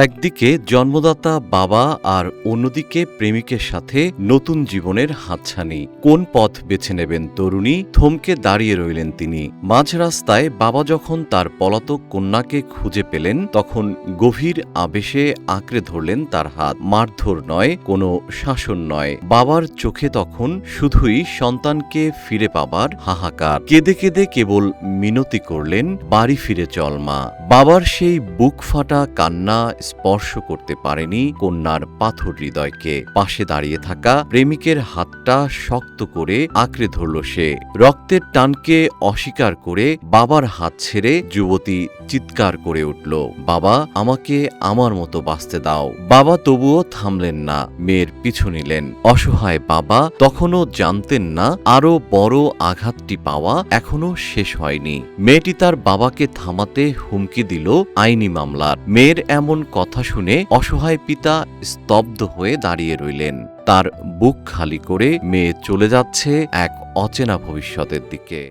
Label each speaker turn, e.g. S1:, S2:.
S1: একদিকে জন্মদাতা বাবা আর অন্যদিকে প্রেমিকের সাথে নতুন জীবনের হাতছানি। কোন পথ বেছে নেবেন তরুণী? থমকে দাঁড়িয়ে রইলেন তিনি। মাঝ রাস্তায় বাবা যখন তার পলাতক কন্যাকে খুঁজে পেলেন, তখন গভীর আবেশে আঁকড়ে ধরলেন তার হাত। মারধর নয়, কোনো শাসন নয়, বাবার চোখে তখন শুধুই সন্তানকে ফিরে পাবার হাহাকার। কেঁদে কেঁদে কেবল মিনতি করলেন, বাড়ি ফিরে চল মা। বাবার সেই বুক ফাটা কান্না স্পর্শ করতে পারেনি কন্যার পাথর হৃদয়কে। পাশে দাঁড়িয়ে থাকা প্রেমিকের হাতটা শক্ত করে আঁকড়ে ধরল সে। রক্তের টানকে অস্বীকার করে বাবার হাত ছেড়ে যুবতী চিৎকার করে উঠল, বাবা, আমাকে আমার মতো বাঁচতে দাও। বাবা তবুও থামলেন না, মেয়ের পিছু নিলেন। অসহায় বাবা তখনও জানতেন না আরো বড় আঘাতটি পাওয়া এখনো শেষ হয়নি। মেয়েটি তার বাবাকে থামাতে হুমকি দিল আইনি মামলার। মেয়ের এমন কথা শুনে অসহায় পিতা স্তব্ধ হয়ে দাঁড়িয়ে রইলেন। তার বুক খালি করে মেয়ে চলে যাচ্ছে এক অচেনা ভবিষ্যতের দিকে।